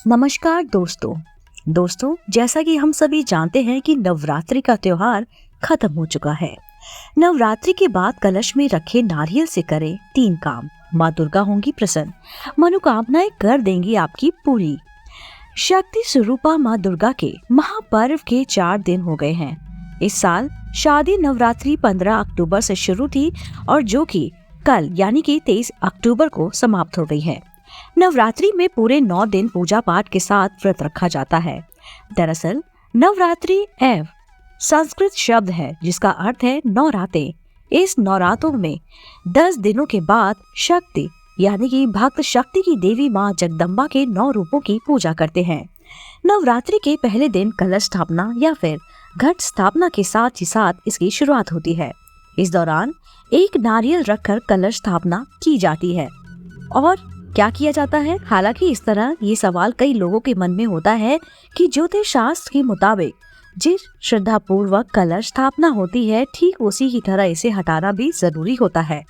नमस्कार दोस्तों जैसा कि हम सभी जानते हैं कि नवरात्रि का त्योहार खत्म हो चुका है। नवरात्रि के बाद कलश में रखे नारियल से करें 3 काम। माँ दुर्गा होंगी प्रसन्न, मनोकामनाएं कर देंगी आपकी पूरी। शक्ति स्वरूपा माँ दुर्गा के महापर्व के 4 दिन हो गए हैं। इस साल शादी नवरात्रि 15 अक्टूबर से शुरू थी और जो कि कल यानी कि 23 अक्टूबर को समाप्त हो गई है। नवरात्रि में पूरे 9 दिन पूजा पाठ के साथ व्रत रखा जाता है। दरअसल नवरात्रि एव संस्कृत शब्द है जिसका अर्थ है नौराते। इस नौरातों में 10 दिनों के बाद शक्ति यानी कि भक्त शक्ति की देवी माँ जगदम्बा के 9 रूपों की पूजा करते हैं। नवरात्रि के पहले दिन कलश स्थापना या फिर घट स्थापना के साथ ही साथ इसकी शुरुआत होती है। इस दौरान एक नारियल रखकर कलश स्थापना की जाती है। और क्या किया जाता है? हालांकि इस तरह ये सवाल कई लोगों के मन में होता है कि ज्योतिष शास्त्र के मुताबिक जिस श्रद्धा पूर्वक कलश स्थापना होती है ठीक उसी की तरह इसे हटाना भी जरूरी होता है।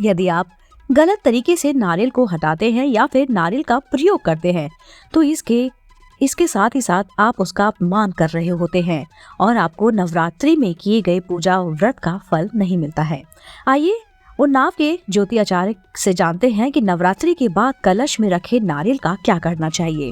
यदि आप गलत तरीके से नारियल को हटाते हैं या फिर नारियल का प्रयोग करते हैं तो इसके साथ ही साथ आप उसका अपमान कर रहे होते हैं और आपको नवरात्रि में किए गए पूजा व्रत का फल नहीं मिलता है। आइए उन्नाव के ज्योति आचार्य से जानते हैं कि नवरात्रि के बाद कलश में रखे नारियल का क्या करना चाहिए।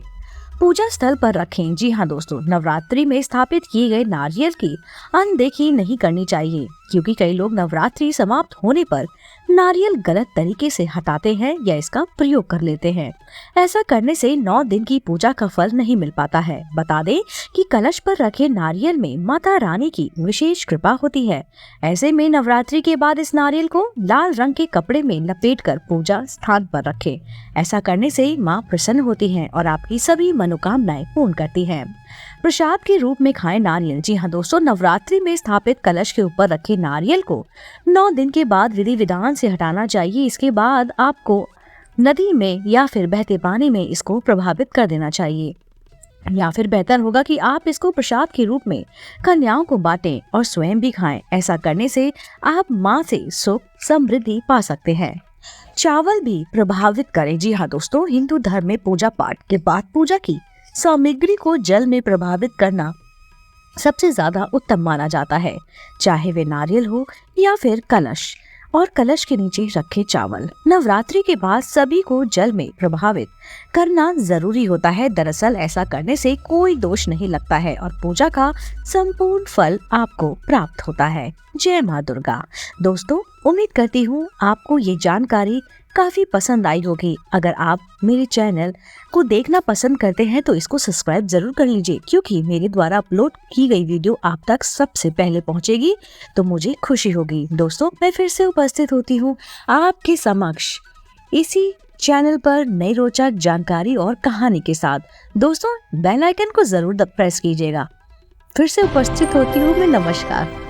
पूजा स्थल पर रखें। जी हाँ दोस्तों, नवरात्रि में स्थापित किए गए नारियल की अनदेखी नहीं करनी चाहिए क्योंकि कई लोग नवरात्रि समाप्त होने पर नारियल गलत तरीके से हटाते हैं या इसका प्रयोग कर लेते हैं। ऐसा करने से 9 दिन की पूजा का फल नहीं मिल पाता है। बता दें कि कलश पर रखे नारियल में माता रानी की विशेष कृपा होती है। ऐसे में नवरात्रि के बाद इस नारियल को लाल रंग के कपड़े में लपेटकर पूजा स्थान पर रखें। ऐसा करने से माँ प्रसन्न होती है और आपकी सभी मनोकामनाएं पूर्ण करती हैं। प्रसाद के रूप में खाएं नारियल। जी हाँ दोस्तों, नवरात्रि में स्थापित कलश के ऊपर रखे नारियल को 9 दिन के बाद विधि विधान से हटाना चाहिए। इसके बाद आपको नदी में या फिर बहते पानी में इसको प्रभावित कर देना चाहिए या फिर बेहतर होगा कि आप इसको प्रसाद के रूप में कन्याओं को बांटें और स्वयं भी खाएं। ऐसा करने से आप माँ से सुख समृद्धि पा सकते हैं। चावल भी प्रभावित करें। जी हाँ दोस्तों, हिंदू धर्म में पूजा पाठ के बाद पूजा की सामग्री को जल में प्रभावित करना सबसे ज्यादा उत्तम माना जाता है, चाहे वे नारियल हो या फिर कलश और कलश के नीचे रखे चावल। नवरात्रि के बाद सभी को जल में प्रभावित करना जरूरी होता है। दरअसल ऐसा करने से कोई दोष नहीं लगता है और पूजा का संपूर्ण फल आपको प्राप्त होता है। जय माँ दुर्गा। दोस्तों, उम्मीद करती हूँ आपको ये जानकारी काफी पसंद आई होगी। अगर आप मेरे चैनल को देखना पसंद करते हैं तो इसको सब्सक्राइब जरूर कर लीजिए क्योंकि मेरे द्वारा अपलोड की गई वीडियो आप तक सबसे पहले पहुंचेगी तो मुझे खुशी होगी। दोस्तों, मैं फिर से उपस्थित होती हूँ आपके समक्ष इसी चैनल पर नई रोचक जानकारी और कहानी के साथ। दोस्तों, बेल आइकन को जरूर प्रेस कीजिएगा। फिर से उपस्थित होती हूँ मैं। नमस्कार।